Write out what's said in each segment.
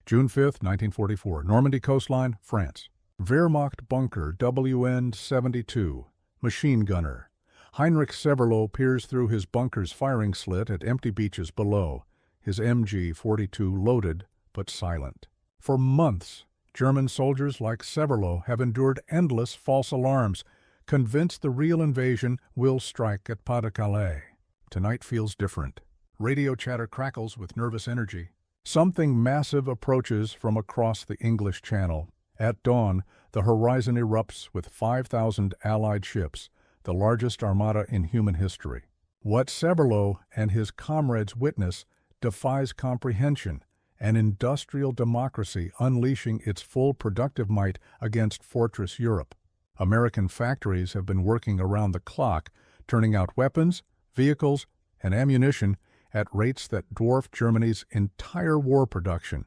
June 5, 1944, Normandy coastline, France. Wehrmacht bunker WN-72, machine gunner. Heinrich Severloh peers through his bunker's firing slit at empty beaches below, his MG-42 loaded but silent. For months, German soldiers like Severloh have endured endless false alarms, convinced the real invasion will strike at Pas-de-Calais. Tonight feels different. Radio chatter crackles with nervous energy. Something massive approaches from across the English Channel. At dawn, the horizon erupts with 5,000 Allied ships, the largest armada in human history. What Severloh and his comrades witness defies comprehension, an industrial democracy unleashing its full productive might against fortress Europe. American factories have been working around the clock, turning out weapons, vehicles, and ammunition at rates that dwarf Germany's entire war production.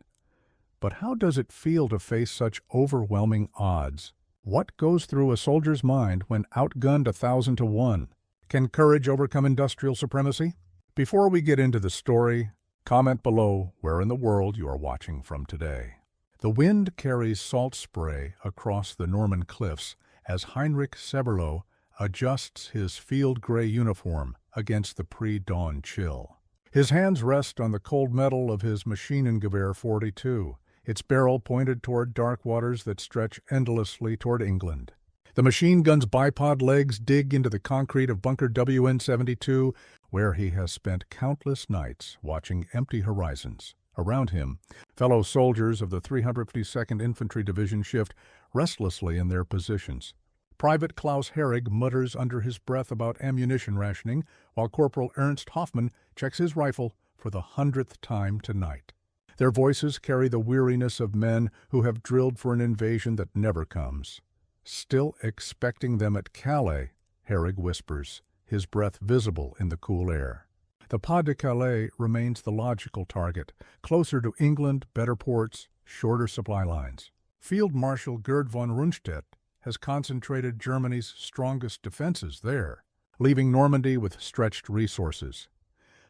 But how does it feel to face such overwhelming odds? What goes through a soldier's mind when outgunned 1,000 to 1? Can courage overcome industrial supremacy? Before we get into the story, comment below where in the world you are watching from today. The wind carries salt spray across the Norman cliffs as Heinrich Severloh adjusts his field gray uniform against the pre-dawn chill. His hands rest on the cold metal of his Maschinengewehr 42, its barrel pointed toward dark waters that stretch endlessly toward England. The machine gun's bipod legs dig into the concrete of bunker WN-72, where he has spent countless nights watching empty horizons. Around him, fellow soldiers of the 352nd Infantry Division shift restlessly in their positions. Private Klaus Herrig mutters under his breath about ammunition rationing, while Corporal Ernst Hoffmann checks his rifle for the 100th time tonight. Their voices carry the weariness of men who have drilled for an invasion that never comes. Still expecting them at Calais, Herrig whispers, his breath visible in the cool air. The Pas-de-Calais remains the logical target, closer to England, better ports, shorter supply lines. Field Marshal Gerd von Rundstedt has concentrated Germany's strongest defenses there, leaving Normandy with stretched resources.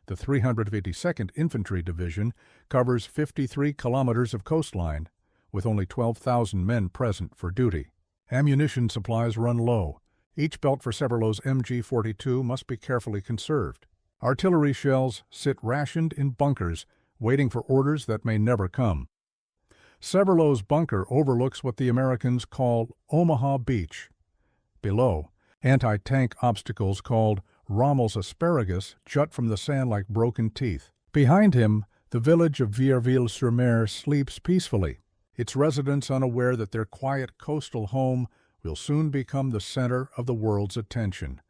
The 352nd Infantry Division covers 53 kilometers of coastline, with only 12,000 men present for duty. Ammunition supplies run low. Each belt for Severloh's MG-42 must be carefully conserved. Artillery shells sit rationed in bunkers, waiting for orders that may never come. Severloh's bunker overlooks what the Americans call Omaha Beach. Below, anti-tank obstacles called Rommel's asparagus jut from the sand like broken teeth. Behind him, the village of Vierville-sur-Mer sleeps peacefully, its residents unaware that their quiet coastal home will soon become the center of the world's attention.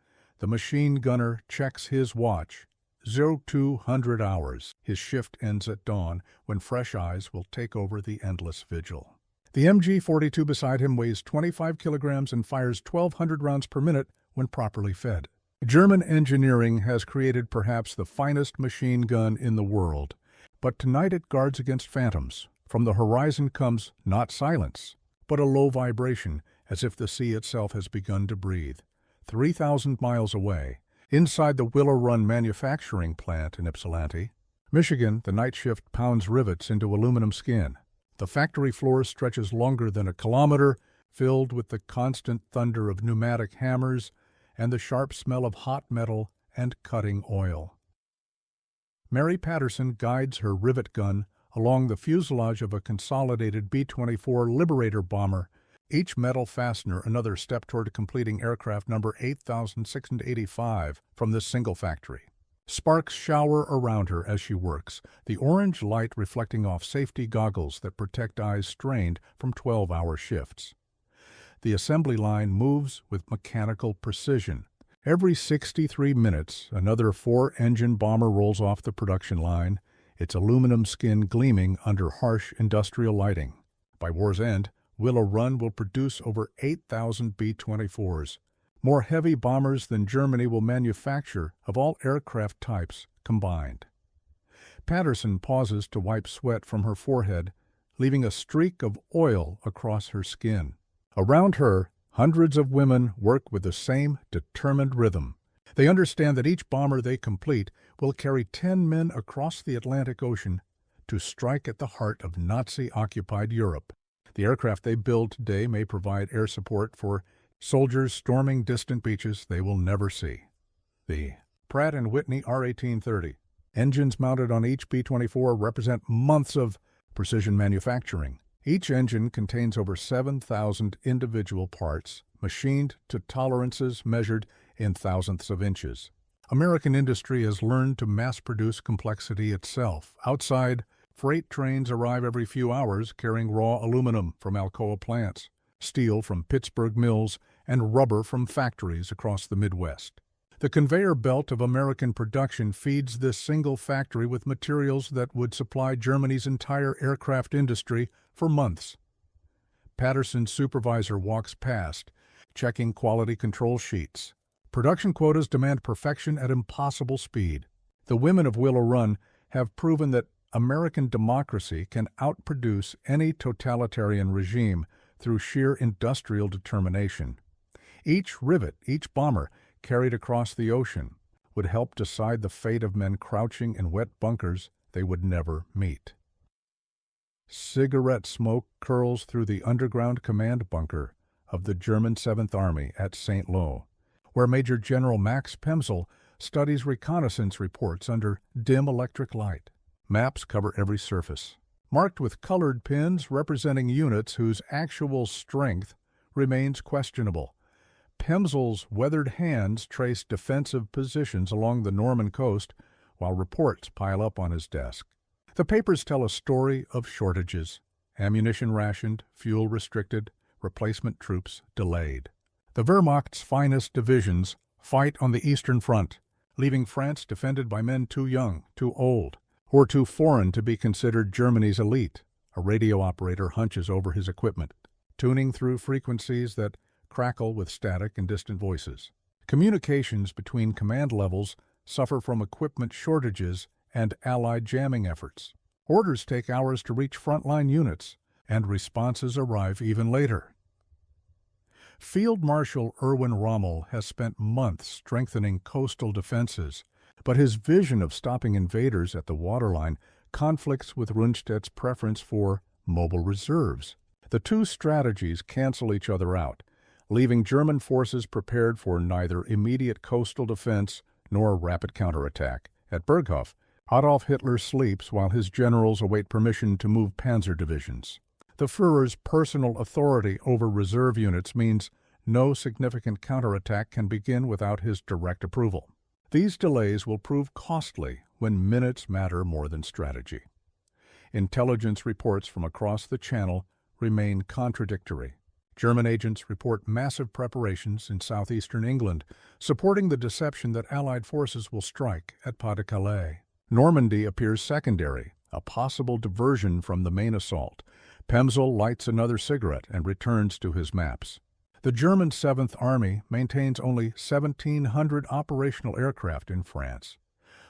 The machine gunner checks his watch. 0200 hours. His shift ends at dawn, when fresh eyes will take over the endless vigil. The MG-42 beside him weighs 25 kilograms and fires 1,200 rounds per minute when properly fed. German engineering has created perhaps the finest machine gun in the world, but tonight it guards against phantoms. From the horizon comes not silence, but a low vibration, as if the sea itself has begun to breathe. 3,000 miles away, inside the Willow Run manufacturing plant in Ypsilanti, Michigan, the night shift pounds rivets into aluminum skin. The factory floor stretches longer than a kilometer, filled with the constant thunder of pneumatic hammers and the sharp smell of hot metal and cutting oil. Mary Patterson guides her rivet gun along the fuselage of a consolidated B-24 Liberator bomber, each metal fastener another step toward completing aircraft number 8,685 from this single factory. Sparks shower around her as she works, the orange light reflecting off safety goggles that protect eyes strained from 12-hour shifts. The assembly line moves with mechanical precision. Every 63 minutes, another 4-engine bomber rolls off the production line, its aluminum skin gleaming under harsh industrial lighting. By war's end, Willow Run will produce over 8,000 B-24s, more heavy bombers than Germany will manufacture of all aircraft types combined. Patterson pauses to wipe sweat from her forehead, leaving a streak of oil across her skin. Around her, hundreds of women work with the same determined rhythm. They understand that each bomber they complete will carry 10 men across the Atlantic Ocean, to strike at the heart of Nazi-occupied Europe. The aircraft they build today may provide air support for soldiers storming distant beaches they will never see. The Pratt & Whitney R-1830. Engines mounted on each B-24 represent months of precision manufacturing. Each engine contains over 7,000 individual parts, machined to tolerances measured in thousandths of inches. American industry has learned to mass-produce complexity itself. Outside, freight trains arrive every few hours carrying raw aluminum from Alcoa plants, steel from Pittsburgh mills, and rubber from factories across the Midwest. The conveyor belt of American production feeds this single factory with materials that would supply Germany's entire aircraft industry for months. Patterson's supervisor walks past, checking quality control sheets. Production quotas demand perfection at impossible speed. The women of Willow Run have proven that American democracy can outproduce any totalitarian regime through sheer industrial determination. Each rivet, each bomber, carried across the ocean would help decide the fate of men crouching in wet bunkers they would never meet. Cigarette smoke curls through the underground command bunker of the German 7th Army at St. Lo, where Major General Max Pemsel studies reconnaissance reports under dim electric light. Maps cover every surface, marked with colored pins representing units whose actual strength remains questionable. Pemsel's weathered hands trace defensive positions along the Norman coast while reports pile up on his desk. The papers tell a story of shortages, ammunition rationed, fuel restricted, replacement troops delayed. The Wehrmacht's finest divisions fight on the Eastern Front, leaving France defended by men too young, too old, or too foreign to be considered Germany's elite. A radio operator hunches over his equipment, tuning through frequencies that crackle with static and distant voices. Communications between command levels suffer from equipment shortages and Allied jamming efforts. Orders take hours to reach frontline units, and responses arrive even later. Field Marshal Erwin Rommel has spent months strengthening coastal defenses, but his vision of stopping invaders at the waterline conflicts with Rundstedt's preference for mobile reserves. The two strategies cancel each other out, leaving German forces prepared for neither immediate coastal defense nor rapid counterattack. At Berghof, Adolf Hitler sleeps while his generals await permission to move panzer divisions. The Führer's personal authority over reserve units means no significant counterattack can begin without his direct approval. These delays will prove costly when minutes matter more than strategy. Intelligence reports from across the Channel remain contradictory. German agents report massive preparations in southeastern England, supporting the deception that Allied forces will strike at Pas-de-Calais. Normandy appears secondary, a possible diversion from the main assault. Pemsel lights another cigarette and returns to his maps. The German 7th Army maintains only 1,700 operational aircraft in France,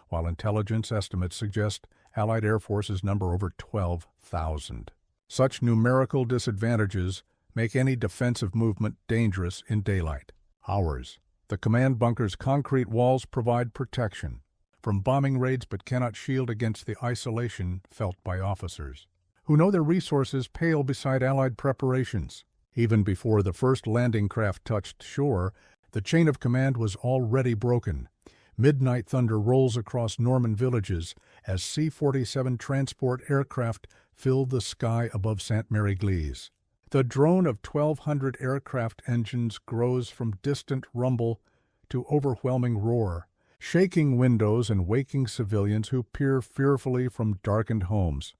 while intelligence estimates suggest Allied air forces number over 12,000. Such numerical disadvantages make any defensive movement dangerous in daylight. Hours. The command bunker's concrete walls provide protection from bombing raids but cannot shield against the isolation felt by officers, who know their resources pale beside Allied preparations. Even before the first landing craft touched shore, the chain of command was already broken. Midnight thunder rolls across Norman villages as C-47 transport aircraft fill the sky above Sainte-Mère-Église. The drone of 1,200 aircraft engines grows from distant rumble to overwhelming roar, shaking windows and waking civilians who peer fearfully from darkened homes.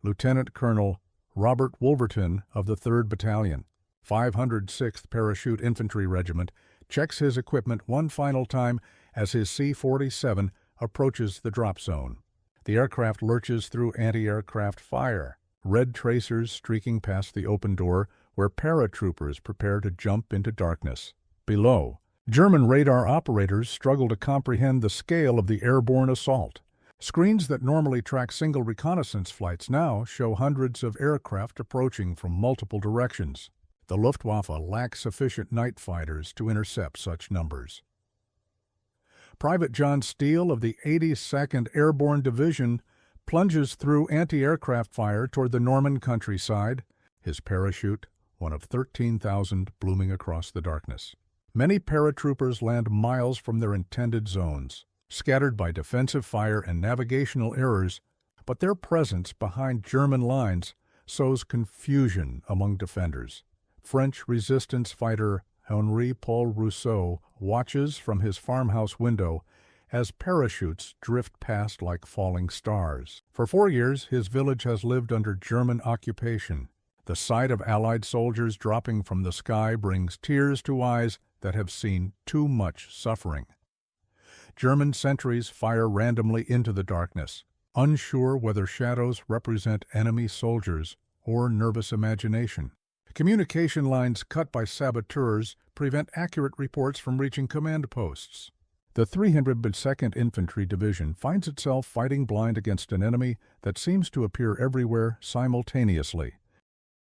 Lieutenant Colonel Robert Wolverton of the 3rd Battalion, 506th Parachute Infantry Regiment, checks his equipment one final time as his C-47 approaches the drop zone. The aircraft lurches through anti-aircraft fire, red tracers streaking past the open door where paratroopers prepare to jump into darkness. Below, German radar operators struggle to comprehend the scale of the airborne assault. Screens that normally track single reconnaissance flights now show hundreds of aircraft approaching from multiple directions. The Luftwaffe lacks sufficient night fighters to intercept such numbers. Private John Steele of the 82nd Airborne Division plunges through anti-aircraft fire toward the Norman countryside, his parachute one of 13,000 blooming across the darkness. Many paratroopers land miles from their intended zones, scattered by defensive fire and navigational errors, but their presence behind German lines sows confusion among defenders. French resistance fighter Henri-Paul Rousseau watches from his farmhouse window as parachutes drift past like falling stars. For 4 years, his village has lived under German occupation. The sight of Allied soldiers dropping from the sky brings tears to eyes that have seen too much suffering. German sentries fire randomly into the darkness, unsure whether shadows represent enemy soldiers or nervous imagination. Communication lines cut by saboteurs prevent accurate reports from reaching command posts. The 302nd Infantry Division finds itself fighting blind against an enemy that seems to appear everywhere simultaneously.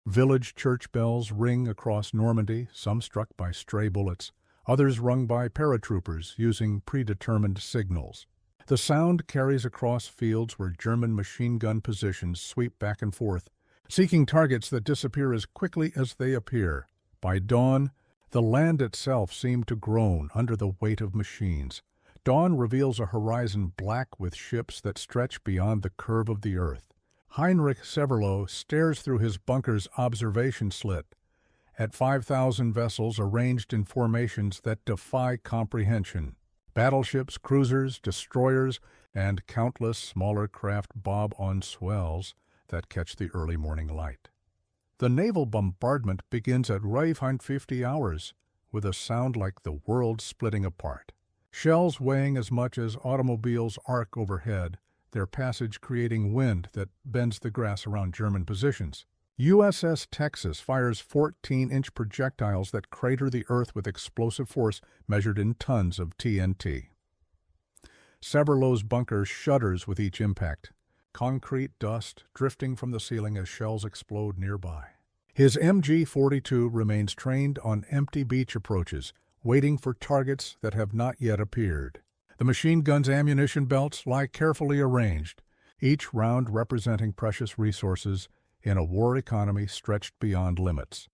Village church bells ring across Normandy, some struck by stray bullets, others rung by paratroopers using predetermined signals. The sound carries across fields where German machine gun positions sweep back and forth, seeking targets that disappear as quickly as they appear. By dawn, the land itself seemed to groan under the weight of machines. Dawn reveals a horizon black with ships that stretch beyond the curve of the earth. Heinrich Severloh stares through his bunker's observation slit at 5,000 vessels arranged in formations that defy comprehension. Battleships, cruisers, destroyers, and countless smaller craft bob on swells that catch the early morning light. The naval bombardment begins at right 50 hours, with a sound like the world splitting apart. Shells weighing as much as automobiles arc overhead, their passage creating wind that bends the grass around German positions. USS Texas fires 14-inch projectiles that crater the earth with explosive force measured in tons of TNT. Severloh's bunker shudders with each impact, concrete dust drifting from the ceiling as shells explode nearby. His MG-42 remains trained on empty beach approaches, waiting for targets that have not yet appeared. The machine gun's ammunition belts lie carefully arranged, each round representing precious resources in a war economy stretched beyond limits.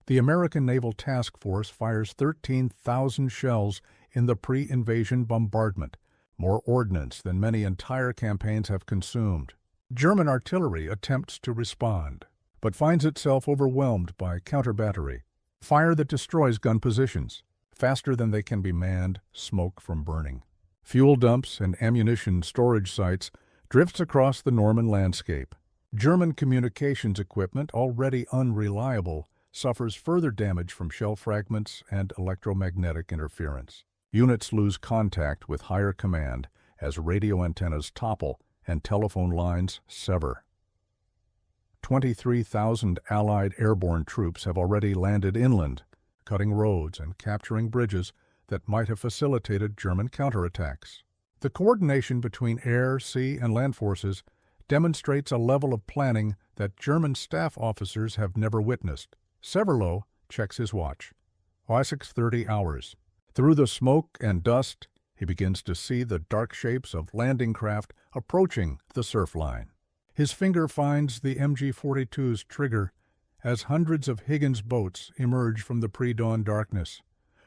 The American Naval Task Force fires 13,000 shells in the pre-invasion bombardment, more ordnance than many entire campaigns have consumed. German artillery attempts to respond, but finds itself overwhelmed by counter-battery, fire that destroys gun positions. Faster than they can be manned, smoke from burning. Fuel dumps and ammunition storage sites drifts across the Norman landscape. German communications equipment, already unreliable, suffers further damage from shell fragments and electromagnetic interference. Units lose contact with higher command as radio antennas topple and telephone lines sever. 23,000 Allied airborne troops have already landed inland, cutting roads and capturing bridges that might have facilitated German counterattacks. The coordination between air, sea, and land forces demonstrates a level of planning that German staff officers have never witnessed. Severloh checks his watch. 6:30 hours. Through the smoke and dust, he begins to see the dark shapes of landing craft approaching the surf line. His finger finds the MG-42's trigger as hundreds of Higgins boats emerge from the pre-dawn darkness.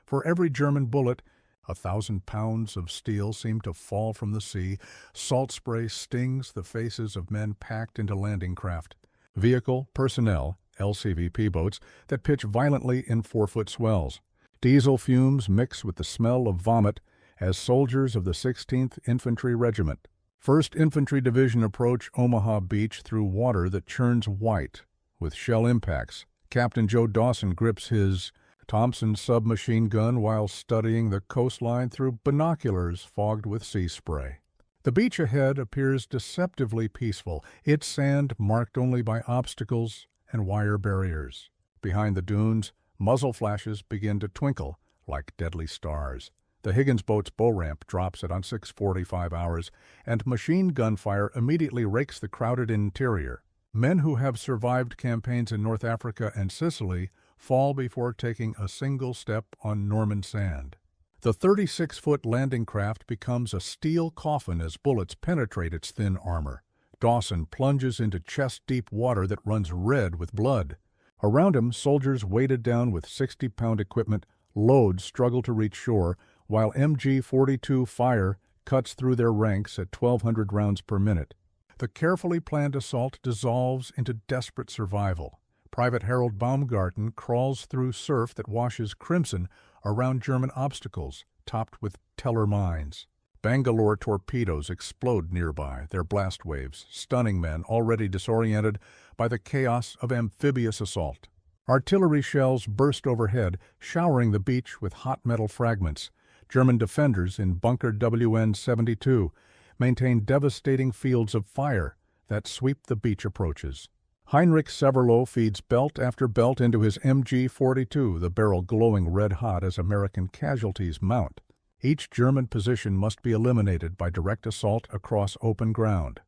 For every German bullet, 1,000 pounds of steel seem to fall from the sea. Salt spray stings the faces of men packed into landing craft. Vehicle, personnel, LCVP boats that pitch violently in 4-foot swells. Diesel fumes mix with the smell of vomit as soldiers of the 16th Infantry Regiment, 1st Infantry Division approach Omaha Beach through water that churns white with shell impacts. Captain Joe Dawson grips his Thompson submachine gun while studying the coastline through binoculars fogged with sea spray. The beach ahead appears deceptively peaceful, its sand marked only by obstacles and wire barriers. Behind the dunes, muzzle flashes begin to twinkle like deadly stars. The Higgins boat's bow ramp drops at 6:45 hours, and machine gun fire immediately rakes the crowded interior. Men who have survived campaigns in North Africa and Sicily fall before taking a single step on Norman sand. The 36-foot landing craft becomes a steel coffin as bullets penetrate its thin armor. Dawson plunges into chest-deep water that runs red with blood. Around him, soldiers weighted down with 60-pound equipment, loads struggle to reach shore, while MG-42 fire cuts through their ranks at 1,200 rounds per minute. The carefully planned assault dissolves into desperate survival. Private Harold Baumgarten crawls through surf that washes crimson around German obstacles, topped with Teller mines. Bangalore torpedoes explode nearby, their blast waves stunning men already disoriented by the chaos of amphibious assault. Artillery shells burst overhead, showering the beach with hot metal fragments. German defenders in Bunker WN-72 maintain devastating fields of fire that sweep the beach approaches. Heinrich Severloh feeds belt after belt into his MG-42, the barrel glowing red-hot as American casualties mount. Each German position must be eliminated by direct assault across open ground.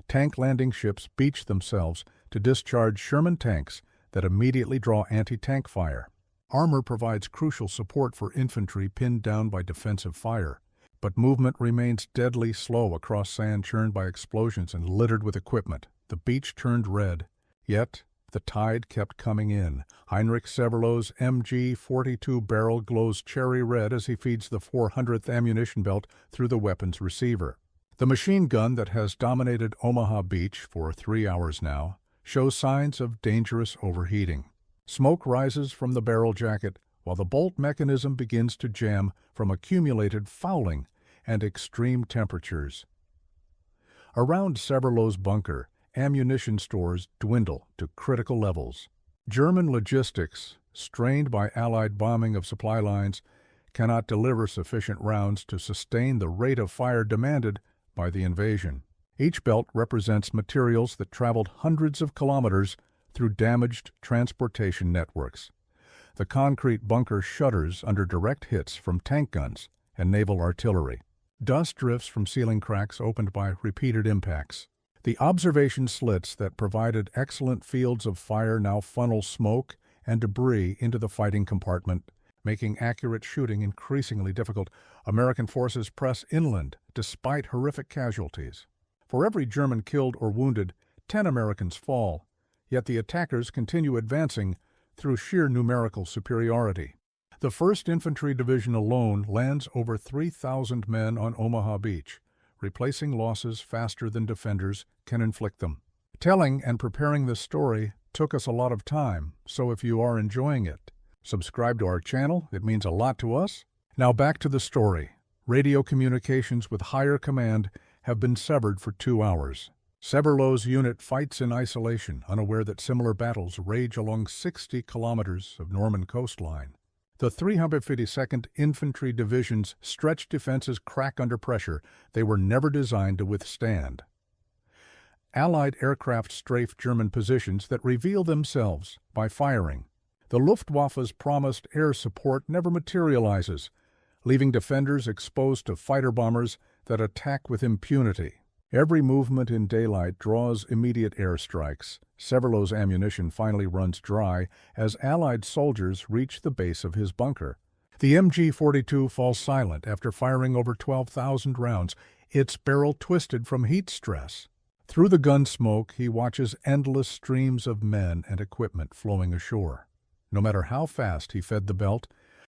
Tank landing ships beach themselves to discharge Sherman tanks that immediately draw anti-tank fire. Armor provides crucial support for infantry pinned down by defensive fire, but movement remains deadly slow across sand churned by explosions and littered with equipment. The beach turned red, yet the tide kept coming in. Heinrich Severloh's MG-42 barrel glows cherry red as he feeds the 400th ammunition belt through the weapon's receiver. The machine gun that has dominated Omaha Beach for 3 hours now shows signs of dangerous overheating. Smoke rises from the barrel jacket, while the bolt mechanism begins to jam from accumulated fouling and extreme temperatures. Around Severloh's bunker, ammunition stores dwindle to critical levels. German logistics, strained by Allied bombing of supply lines, cannot deliver sufficient rounds to sustain the rate of fire demanded by the invasion. Each belt represents materials that traveled hundreds of kilometers through damaged transportation networks. The concrete bunker shudders under direct hits from tank guns and naval artillery. Dust drifts from ceiling cracks opened by repeated impacts. The observation slits that provided excellent fields of fire now funnel smoke and debris into the fighting compartment, making accurate shooting increasingly difficult. American forces press inland despite horrific casualties. For every German killed or wounded, 10 Americans fall, yet the attackers continue advancing through sheer numerical superiority. The 1st Infantry Division alone lands over 3,000 men on Omaha Beach, replacing losses faster than defenders can inflict them. Telling and preparing this story took us a lot of time, so if you are enjoying it, subscribe to our channel. It means a lot to us. Now back to the story. Radio communications with higher command have been severed for 2 hours. Severloh's unit fights in isolation, unaware that similar battles rage along 60 kilometers of Norman coastline. The 352nd Infantry Division's stretched defenses crack under pressure they were never designed to withstand. Allied aircraft strafe German positions that reveal themselves by firing. The Luftwaffe's promised air support never materializes, leaving defenders exposed to fighter bombers that attack with impunity. Every movement in daylight draws immediate airstrikes. Severloh's ammunition finally runs dry as Allied soldiers reach the base of his bunker. The MG-42 falls silent after firing over 12,000 rounds, its barrel twisted from heat stress. Through the gun smoke, he watches endless streams of men and equipment flowing ashore. No matter how fast he fed the belt,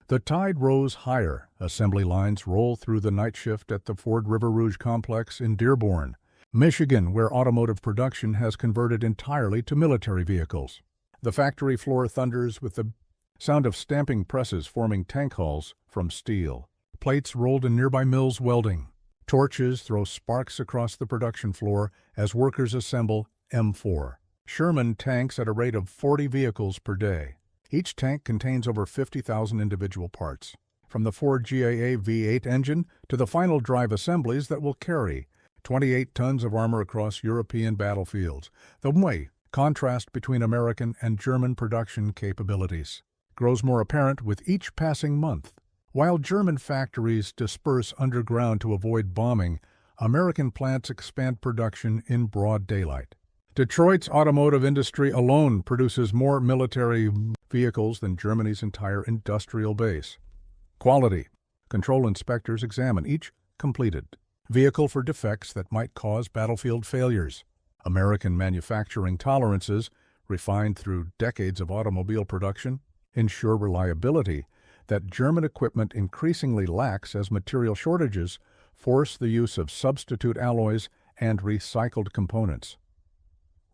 the tide rose higher. Assembly lines roll through the night shift at the Ford River Rouge complex in Dearborn, Michigan, where automotive production has converted entirely to military vehicles. The factory floor thunders with the sound of stamping presses forming tank hulls from steel. Plates rolled in nearby mills welding. Torches throw sparks across the production floor as workers assemble M4 Sherman tanks at a rate of 40 vehicles per day. Each tank contains over 50,000 individual parts, from the Ford GAA V8 engine to the final drive assemblies that will carry 28 tons of armor across European battlefields. The contrast between American and German production capabilities grows more apparent with each passing month. While German factories disperse underground to avoid bombing, American plants expand production in broad daylight. Detroit's automotive industry alone produces more military vehicles than Germany's entire industrial base. Quality control inspectors examine each completed vehicle for defects that might cause battlefield failures. American manufacturing tolerances, refined through decades of automobile production, ensure reliability that German equipment increasingly lacks as material shortages force the use of substitute alloys and recycled components.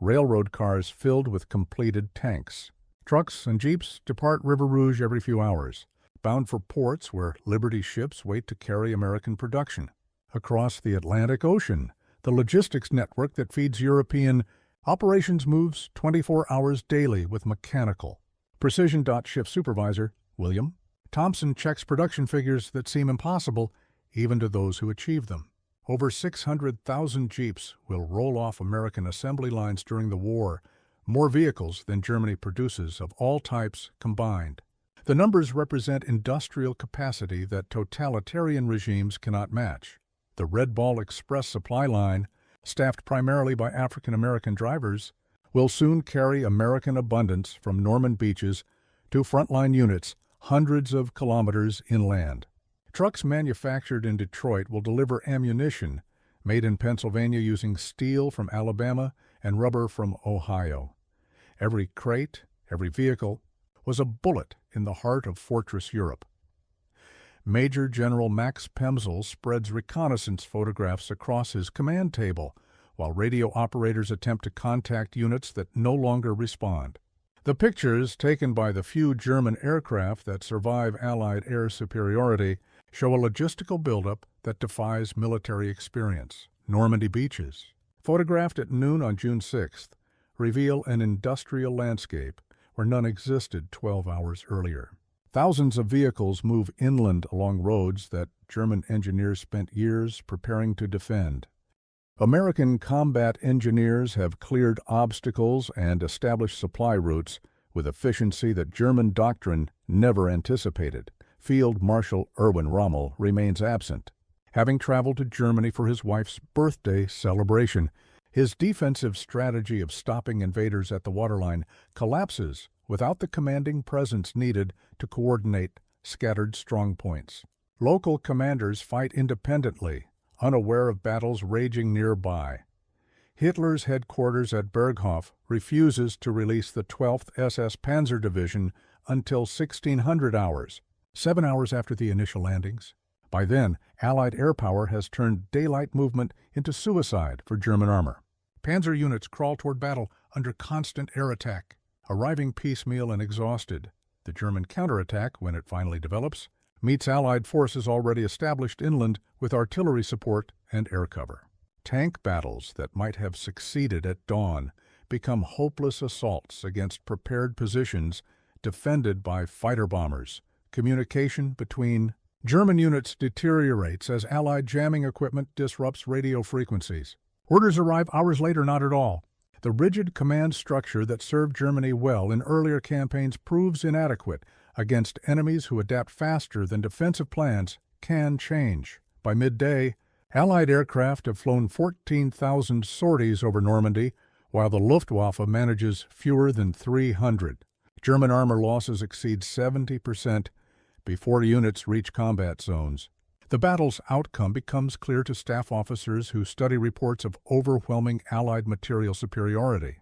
Railroad cars filled with completed tanks. Trucks and jeeps depart River Rouge every few hours, bound for ports where Liberty ships wait to carry American production. Across the Atlantic Ocean, the logistics network that feeds European operations moves 24 hours daily with mechanical precision. Shift supervisor William Thompson checks production figures that seem impossible even to those who achieve them. Over 600,000 Jeeps will roll off American assembly lines during the war, more vehicles than Germany produces of all types combined. The numbers represent industrial capacity that totalitarian regimes cannot match. The Red Ball Express supply line, staffed primarily by African-American drivers, will soon carry American abundance from Norman beaches to frontline units hundreds of kilometers inland. Trucks manufactured in Detroit will deliver ammunition made in Pennsylvania using steel from Alabama and rubber from Ohio. Every crate, every vehicle, was a bullet in the heart of Fortress Europe. Major General Max Pemsel spreads reconnaissance photographs across his command table, while radio operators attempt to contact units that no longer respond. The pictures, taken by the few German aircraft that survive Allied air superiority, show a logistical buildup that defies military experience. Normandy beaches, photographed at noon on June 6th, reveal an industrial landscape where none existed 12 hours earlier. Thousands of vehicles move inland along roads that German engineers spent years preparing to defend. American combat engineers have cleared obstacles and established supply routes with efficiency that German doctrine never anticipated. Field Marshal Erwin Rommel remains absent. Having traveled to Germany for his wife's birthday celebration, his defensive strategy of stopping invaders at the waterline collapses without the commanding presence needed to coordinate scattered strongpoints. Local commanders fight independently, unaware of battles raging nearby. Hitler's headquarters at Berghof refuses to release the 12th SS Panzer Division until 1600 hours, 7 hours after the initial landings. By then, Allied air power has turned daylight movement into suicide for German armor. Panzer units crawl toward battle under constant air attack. Arriving piecemeal and exhausted, the German counterattack, when it finally develops, meets Allied forces already established inland with artillery support and air cover. Tank battles that might have succeeded at dawn become hopeless assaults against prepared positions defended by fighter bombers. Communication between German units deteriorates as Allied jamming equipment disrupts radio frequencies. Orders arrive hours later, not at all. The rigid command structure that served Germany well in earlier campaigns proves inadequate against enemies who adapt faster than defensive plans can change. By midday, Allied aircraft have flown 14,000 sorties over Normandy, while the Luftwaffe manages fewer than 300. German armor losses exceed 70% before units reach combat zones. The battle's outcome becomes clear to staff officers who study reports of overwhelming Allied material superiority.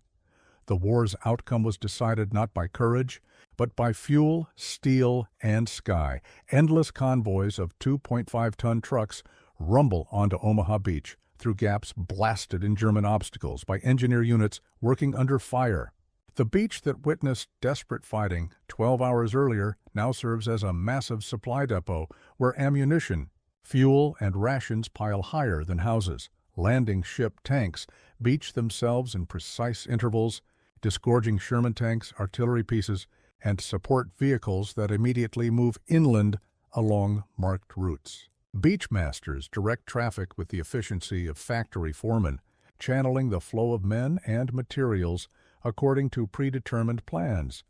The war's outcome was decided not by courage, but by fuel, steel, and sky. Endless convoys of 2.5-ton trucks rumble onto Omaha Beach through gaps blasted in German obstacles by engineer units working under fire. The beach that witnessed desperate fighting 12 hours earlier now serves as a massive supply depot where ammunition, fuel, and rations pile higher than houses. Landing ship tanks beach themselves in precise intervals, disgorging Sherman tanks, artillery pieces, and support vehicles that immediately move inland along marked routes. Beachmasters direct traffic with the efficiency of factory foremen, channeling the flow of men and materials according to predetermined plans.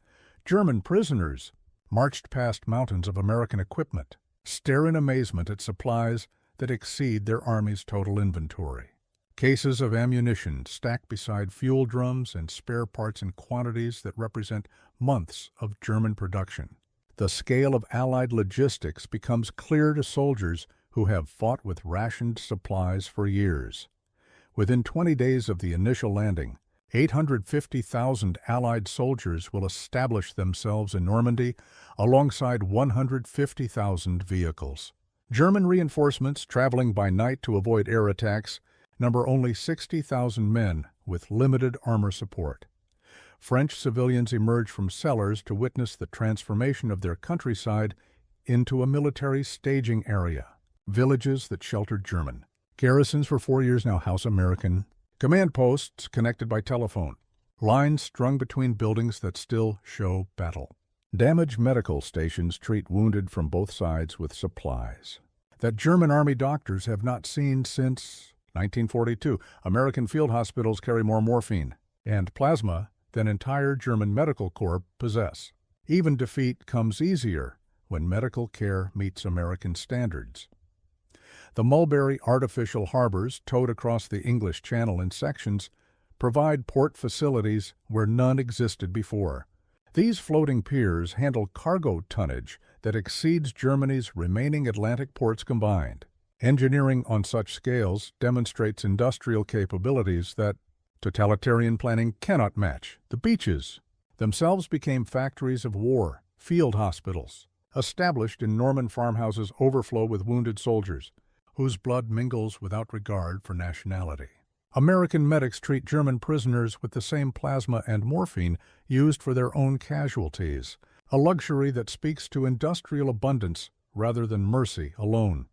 German prisoners, marched past mountains of American equipment, stare in amazement at supplies that exceed their army's total inventory. Cases of ammunition stacked beside fuel drums and spare parts in quantities that represent months of German production. The scale of Allied logistics becomes clear to soldiers who have fought with rationed supplies for years. Within 20 days of the initial landing, 850,000 Allied soldiers will establish themselves in Normandy alongside 150,000 vehicles. German reinforcements traveling by night to avoid air attacks number only 60,000 men with limited armor support. French civilians emerge from cellars to witness the transformation of their countryside into a military staging area. Villages that sheltered German. Garrisons for 4 years now house American. Command posts connected by telephone. Lines strung between buildings that still show battle. Damaged medical stations treat wounded from both sides with supplies that German Army doctors have not seen since 1942. American field hospitals carry more morphine and plasma than entire German medical corps possess. Even defeat comes easier when medical care meets American standards. The Mulberry artificial harbors, towed across the English Channel in sections, provide port facilities where none existed before. These floating piers handle cargo tonnage that exceeds Germany's remaining Atlantic ports combined. Engineering on such scales demonstrates industrial capabilities that totalitarian planning cannot match. The beaches themselves became factories of war. Field hospitals, established in Norman farmhouses, overflow with wounded soldiers, whose blood mingles without regard for nationality. American medics treat German prisoners with the same plasma and morphine used for their own casualties, a luxury that speaks to industrial abundance rather than mercy alone.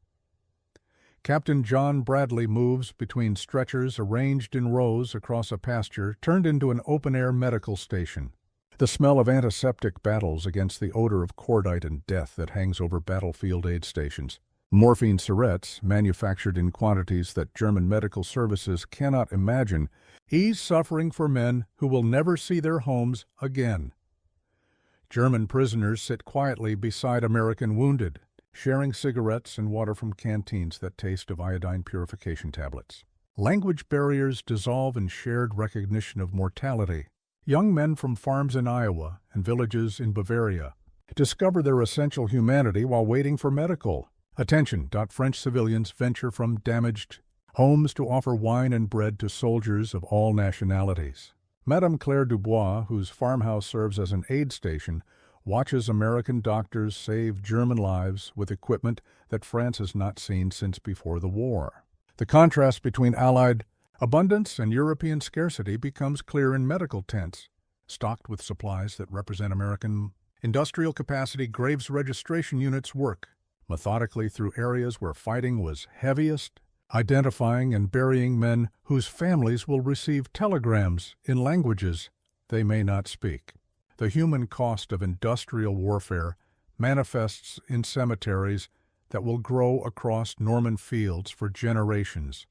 Captain John Bradley moves between stretchers arranged in rows across a pasture turned into an open-air medical station. The smell of antiseptic battles against the odor of cordite and death that hangs over battlefield aid stations. Morphine syrettes, manufactured in quantities that German medical services cannot imagine, ease suffering for men who will never see their homes again. German prisoners sit quietly beside American wounded, sharing cigarettes and water from canteens that taste of iodine purification tablets. Language barriers dissolve in shared recognition of mortality. Young men from farms in Iowa and villages in Bavaria discover their essential humanity while waiting for medical attention. French civilians venture from damaged homes to offer wine and bread to soldiers of all nationalities. Madame Claire Dubois, whose farmhouse serves as an aid station, watches American doctors save German lives with equipment that France has not seen since before the war. The contrast between Allied abundance and European scarcity becomes clear in medical tents, stocked with supplies that represent American industrial capacity. Graves registration units work methodically through areas where fighting was heaviest, identifying and burying men whose families will receive telegrams in languages they may not speak. The human cost of industrial warfare manifests in cemeteries that will grow across Norman fields for generations.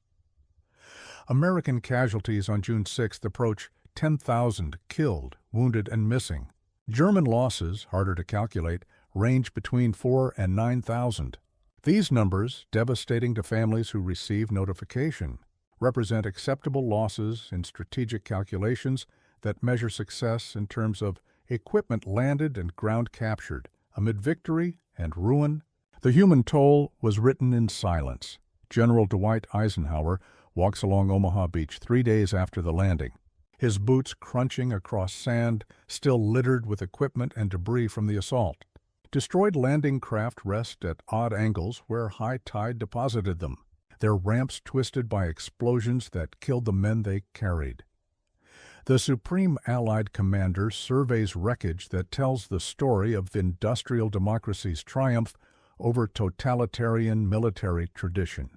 American casualties on June 6th approach 10,000 killed, wounded, and missing. German losses, harder to calculate, range between 4,000 and 9,000. These numbers, devastating to families who receive notification, represent acceptable losses in strategic calculations that measure success in terms of equipment landed and ground captured. Amid victory and ruin, the human toll was written in silence. General Dwight Eisenhower walks along Omaha Beach 3 days after the landing, his boots crunching across sand still littered with equipment and debris from the assault. Destroyed landing craft rest at odd angles where high tide deposited them, their ramps twisted by explosions that killed the men they carried. The Supreme Allied Commander surveys wreckage that tells the story of industrial democracy's triumph over totalitarian military tradition.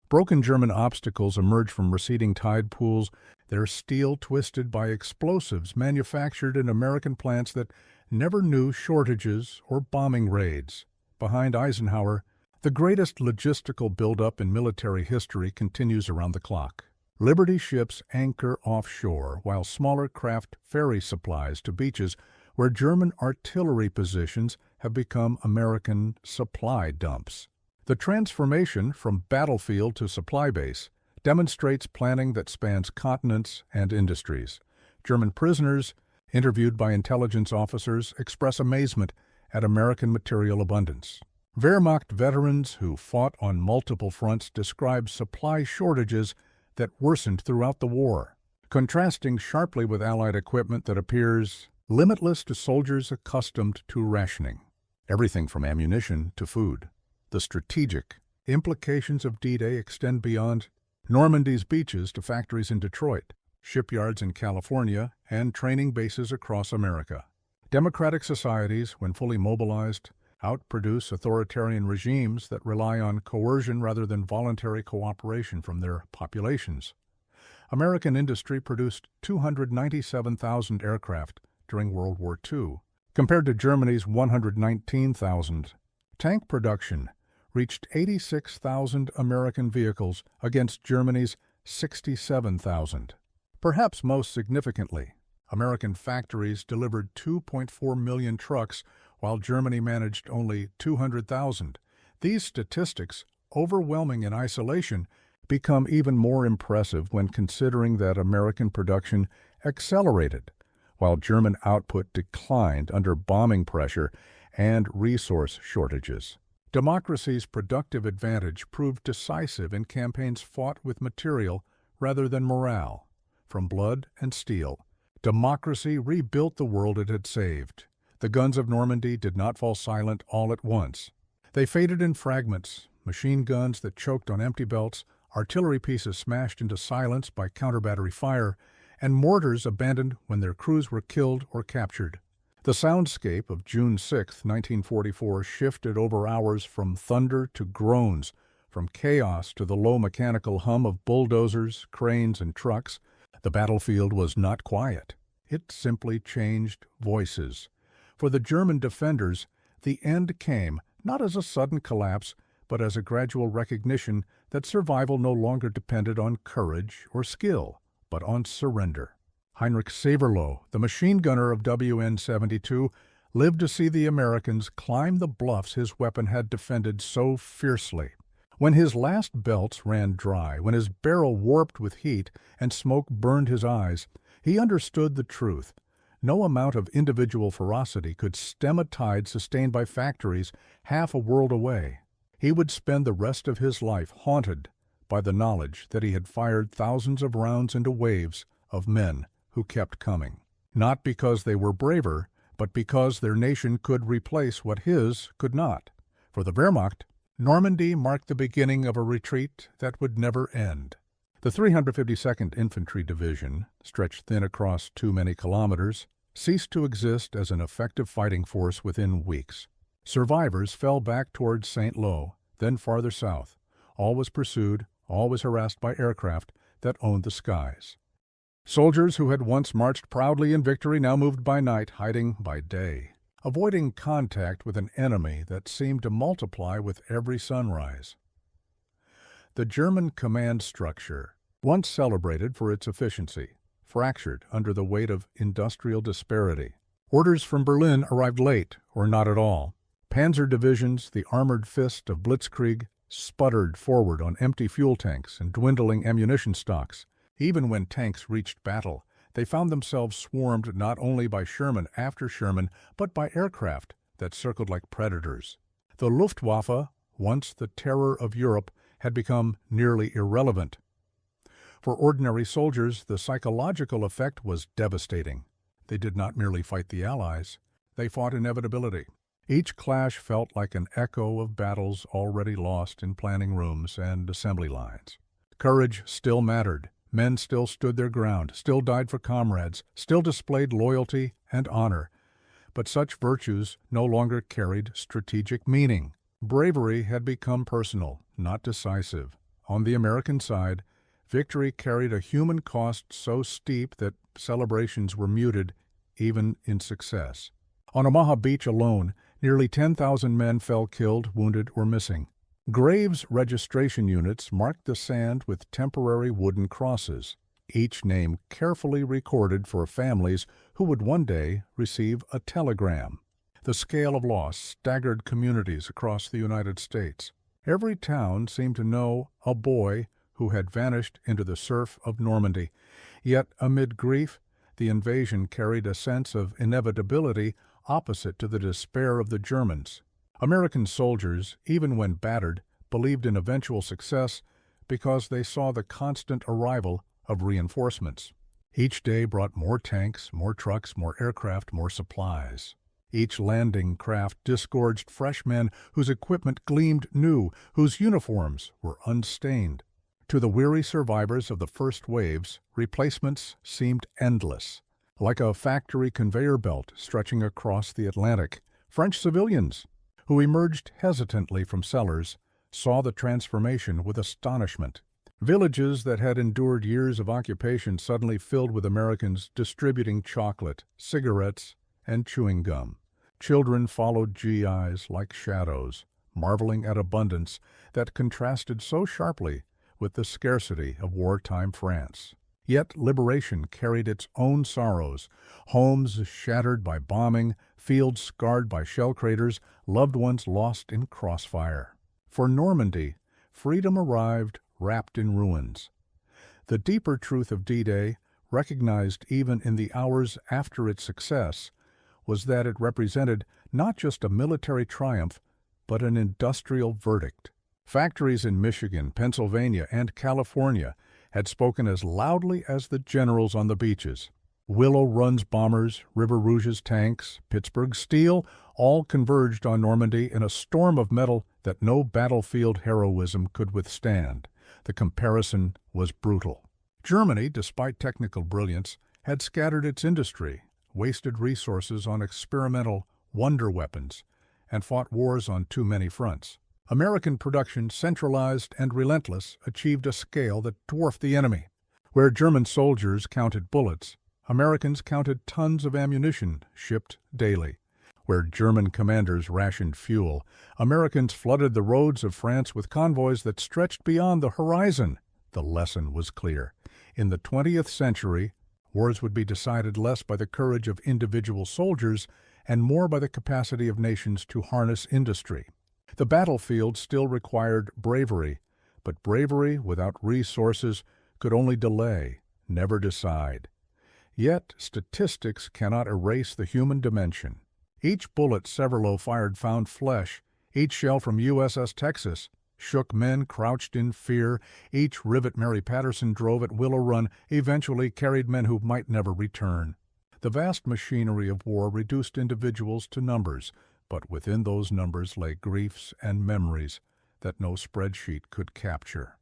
Broken German obstacles emerge from receding tide pools, their steel twisted by explosives manufactured in American plants that never knew shortages or bombing raids. Behind Eisenhower, the greatest logistical buildup in military history continues around the clock. Liberty ships anchor offshore while smaller craft ferry supplies to beaches where German artillery positions have become American supply dumps. The transformation from battlefield to supply base demonstrates planning that spans continents and industries. German prisoners, interviewed by intelligence officers, express amazement at American material abundance. Wehrmacht veterans who fought on multiple fronts describe supply shortages that worsened throughout the war, contrasting sharply with Allied equipment that appears limitless to soldiers accustomed to rationing. Everything from ammunition to food. The strategic implications of D-Day extend beyond Normandy's beaches to factories in Detroit, shipyards in California, and training bases across America. Democratic societies, when fully mobilized, outproduce authoritarian regimes that rely on coercion rather than voluntary cooperation from their populations. American industry produced 297,000 aircraft during World War II, compared to Germany's 119,000. Tank production reached 86,000 American vehicles against Germany's 67,000. Perhaps most significantly, American factories delivered 2.4 million trucks while Germany managed only 200,000. These statistics, overwhelming in isolation, become even more impressive when considering that American production accelerated while German output declined under bombing pressure and resource shortages. Democracy's productive advantage proved decisive in campaigns fought with material rather than morale. From blood and steel, democracy rebuilt the world it had saved. The guns of Normandy did not fall silent all at once. They faded in fragments, machine guns that choked on empty belts, artillery pieces smashed into silence by counter-battery fire, and mortars abandoned when their crews were killed or captured. The soundscape of June 6, 1944 shifted over hours from thunder to groans, from chaos to the low mechanical hum of bulldozers, cranes, and trucks. The battlefield was not quiet. It simply changed voices. For the German defenders, the end came not as a sudden collapse, but as a gradual recognition that survival no longer depended on courage or skill, but on surrender. Heinrich Severloh, the machine gunner of WN-72, lived to see the Americans climb the bluffs his weapon had defended so fiercely. When his last belts ran dry, when his barrel warped with heat and smoke burned his eyes, he understood the truth. No amount of individual ferocity could stem a tide sustained by factories half a world away. He would spend the rest of his life haunted by the knowledge that he had fired thousands of rounds into waves of men who kept coming, not because they were braver, but because their nation could replace what his could not. For the Wehrmacht, Normandy marked the beginning of a retreat that would never end. The 352nd Infantry Division, stretched thin across too many kilometers, ceased to exist as an effective fighting force within weeks. Survivors fell back towards St. Lo, then farther south. All was pursued, all was harassed by aircraft that owned the skies. Soldiers who had once marched proudly in victory now moved by night, hiding by day, avoiding contact with an enemy that seemed to multiply with every sunrise. The German command structure, once celebrated for its efficiency, fractured under the weight of industrial disparity. Orders from Berlin arrived late, or not at all. Panzer divisions, the armored fist of Blitzkrieg, sputtered forward on empty fuel tanks and dwindling ammunition stocks. Even when tanks reached battle, they found themselves swarmed not only by Sherman after Sherman, but by aircraft that circled like predators. The Luftwaffe, once the terror of Europe, had become nearly irrelevant. For ordinary soldiers, the psychological effect was devastating. They did not merely fight the Allies, they fought inevitability. Each clash felt like an echo of battles already lost in planning rooms and assembly lines. Courage still mattered. Men still stood their ground, still died for comrades, still displayed loyalty and honor. But such virtues no longer carried strategic meaning. Bravery had become personal, not decisive. On the American side, victory carried a human cost so steep that celebrations were muted even in success. On Omaha Beach alone, nearly 10,000 men fell killed, wounded, or missing. Graves registration units marked the sand with temporary wooden crosses, each name carefully recorded for families who would one day receive a telegram. The scale of loss staggered communities across the United States. Every town seemed to know a boy who had vanished into the surf of Normandy. Yet amid grief, the invasion carried a sense of inevitability opposite to the despair of the Germans. American soldiers, even when battered, believed in eventual success because they saw the constant arrival of reinforcements. Each day brought more tanks, more trucks, more aircraft, more supplies. Each landing craft disgorged fresh men whose equipment gleamed new, whose uniforms were unstained. To the weary survivors of the first waves, replacements seemed endless. Like a factory conveyor belt stretching across the Atlantic, French civilians, who emerged hesitantly from cellars, saw the transformation with astonishment. Villages that had endured years of occupation suddenly filled with Americans distributing chocolate, cigarettes, and chewing gum. Children followed GIs like shadows, marveling at abundance that contrasted so sharply with the scarcity of wartime France. Yet liberation carried its own sorrows, homes shattered by bombing, fields scarred by shell craters, loved ones lost in crossfire. For Normandy, freedom arrived wrapped in ruins. The deeper truth of D-Day, recognized even in the hours after its success, was that it represented not just a military triumph, but an industrial verdict. Factories in Michigan, Pennsylvania, and California had spoken as loudly as the generals on the beaches. Willow Run's bombers, River Rouge's tanks, Pittsburgh's steel, all converged on Normandy in a storm of metal that no battlefield heroism could withstand. The comparison was brutal. Germany, despite technical brilliance, had scattered its industry, wasted resources on experimental wonder weapons, and fought wars on too many fronts. American production, centralized and relentless, achieved a scale that dwarfed the enemy. Where German soldiers counted bullets, Americans counted tons of ammunition shipped daily. Where German commanders rationed fuel, Americans flooded the roads of France with convoys that stretched beyond the horizon. The lesson was clear. In the 20th century, wars would be decided less by the courage of individual soldiers and more by the capacity of nations to harness industry. The battlefield still required bravery, but bravery without resources could only delay, never decide. Yet statistics cannot erase the human dimension. Each bullet Severloh fired found flesh. Each shell from USS Texas shook men crouched in fear. Each rivet Mary Patterson drove at Willow Run eventually carried men who might never return. The vast machinery of war reduced individuals to numbers, but within those numbers lay griefs and memories that no spreadsheet could capture.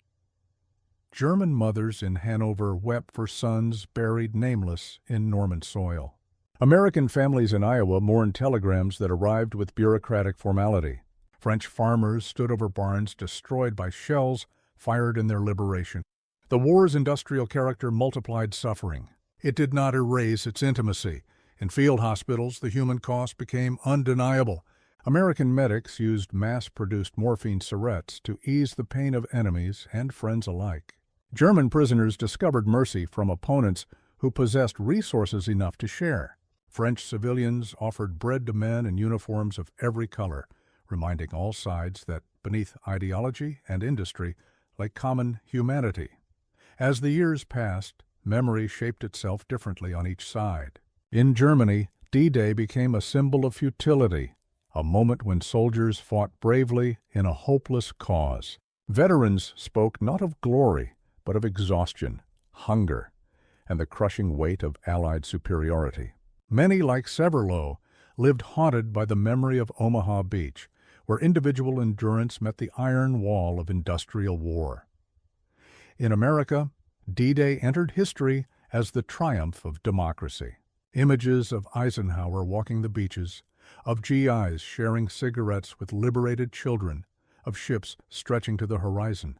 German mothers in Hanover wept for sons buried nameless in Norman soil. American families in Iowa mourned telegrams that arrived with bureaucratic formality. French farmers stood over barns destroyed by shells fired in their liberation. The war's industrial character multiplied suffering. It did not erase its intimacy. In field hospitals, the human cost became undeniable. American medics used mass-produced morphine syrettes to ease the pain of enemies and friends alike. German prisoners discovered mercy from opponents who possessed resources enough to share. French civilians offered bread to men in uniforms of every color, reminding all sides that beneath ideology and industry lay common humanity. As the years passed, memory shaped itself differently on each side. In Germany, D-Day became a symbol of futility, a moment when soldiers fought bravely in a hopeless cause. Veterans spoke not of glory, but of exhaustion, hunger, and the crushing weight of Allied superiority. Many, like Severloh, lived haunted by the memory of Omaha Beach, where individual endurance met the iron wall of industrial war. In America, D-Day entered history as the triumph of democracy. Images of Eisenhower walking the beaches, of GIs sharing cigarettes with liberated children, of ships stretching to the horizon,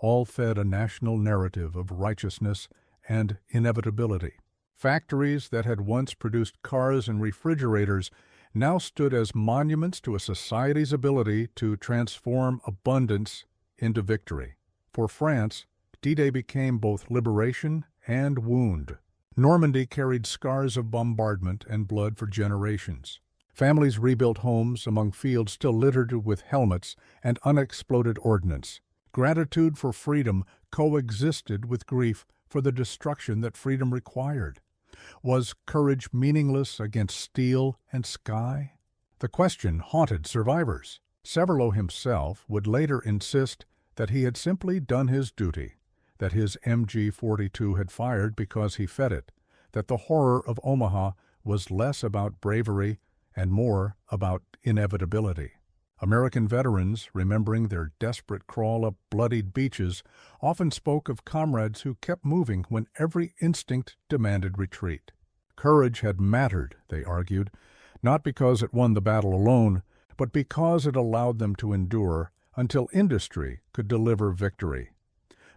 all fed a national narrative of righteousness and inevitability. Factories that had once produced cars and refrigerators now stood as monuments to a society's ability to transform abundance into victory. For France, D-Day became both liberation and wound. Normandy carried scars of bombardment and blood for generations. Families rebuilt homes among fields still littered with helmets and unexploded ordnance. Gratitude for freedom coexisted with grief for the destruction that freedom required. Was courage meaningless against steel and sky? The question haunted survivors. Severloh himself would later insist that he had simply done his duty, that his MG-42 had fired because he fed it, that the horror of Omaha was less about bravery and more about inevitability. American veterans, remembering their desperate crawl up bloodied beaches, often spoke of comrades who kept moving when every instinct demanded retreat. Courage had mattered, they argued, not because it won the battle alone, but because it allowed them to endure until industry could deliver victory.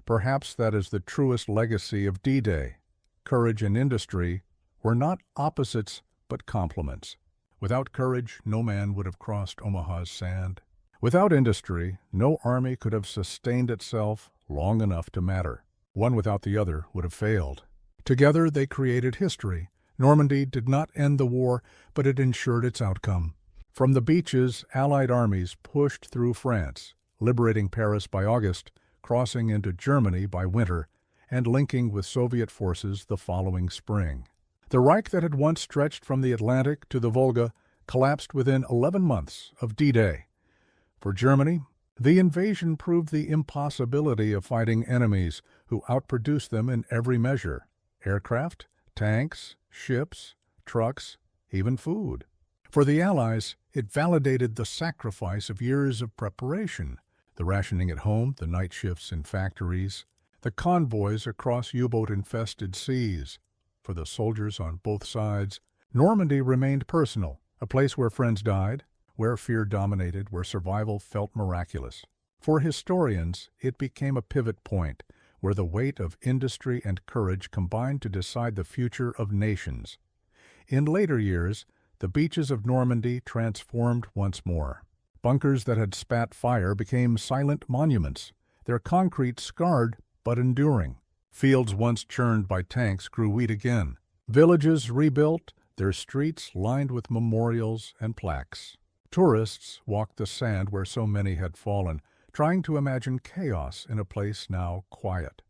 Perhaps that is the truest legacy of D-Day. Courage and industry were not opposites but complements. Without courage, no man would have crossed Omaha's sand. Without industry, no army could have sustained itself long enough to matter. One without the other would have failed. Together they created history. Normandy did not end the war, but it ensured its outcome. From the beaches, Allied armies pushed through France, liberating Paris by August, crossing into Germany by winter, and linking with Soviet forces the following spring. The Reich that had once stretched from the Atlantic to the Volga collapsed within 11 months of D-Day. For Germany, the invasion proved the impossibility of fighting enemies who outproduced them in every measure: aircraft, tanks, ships, trucks, even food. For the Allies, it validated the sacrifice of years of preparation, the rationing at home, the night shifts in factories, the convoys across U-boat-infested seas. For the soldiers on both sides, Normandy remained personal, a place where friends died, where fear dominated, where survival felt miraculous. For historians, it became a pivot point, where the weight of industry and courage combined to decide the future of nations. In later years, the beaches of Normandy transformed once more. Bunkers that had spat fire became silent monuments, their concrete scarred but enduring. Fields once churned by tanks grew wheat again. Villages rebuilt, their streets lined with memorials and plaques. Tourists walked the sand where so many had fallen, trying to imagine chaos in a place now quiet.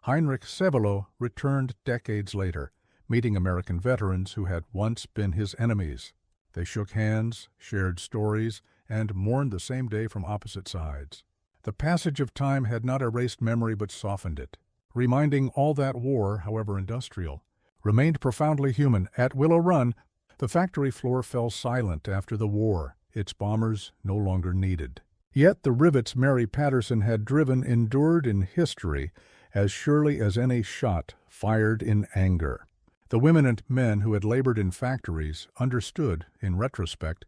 Heinrich Severloh returned decades later, meeting American veterans who had once been his enemies. They shook hands, shared stories, and mourned the same day from opposite sides. The passage of time had not erased memory but softened it, reminding all that war, however industrial, remained profoundly human. At Willow Run, the factory floor fell silent after the war, its bombers no longer needed. Yet the rivets Mary Patterson had driven endured in history as surely as any shot fired in anger. The women and men who had labored in factories understood, in retrospect,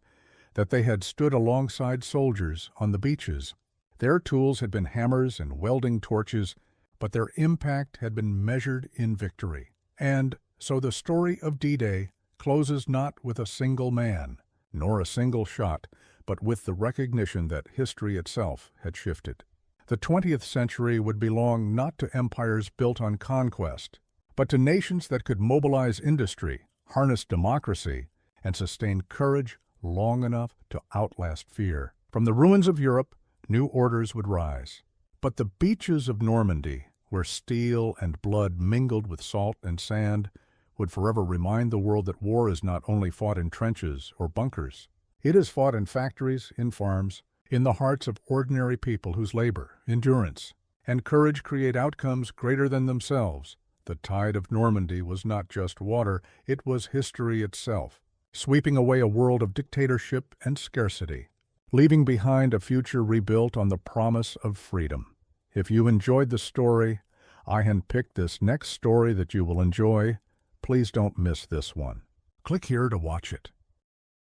that they had stood alongside soldiers on the beaches. Their tools had been hammers and welding torches, but their impact had been measured in victory. And so the story of D-Day closes not with a single man, nor a single shot, but with the recognition that history itself had shifted. The 20th century would belong not to empires built on conquest, but to nations that could mobilize industry, harness democracy, and sustain courage long enough to outlast fear. From the ruins of Europe, new orders would rise. But the beaches of Normandy, where steel and blood mingled with salt and sand, would forever remind the world that war is not only fought in trenches or bunkers. It is fought in factories, in farms, in the hearts of ordinary people whose labor, endurance, and courage create outcomes greater than themselves. The tide of Normandy was not just water, it was history itself, sweeping away a world of dictatorship and scarcity, leaving behind a future rebuilt on the promise of freedom. If you enjoyed the story, I handpicked this next story that you will enjoy. Please don't miss this one. Click here to watch it.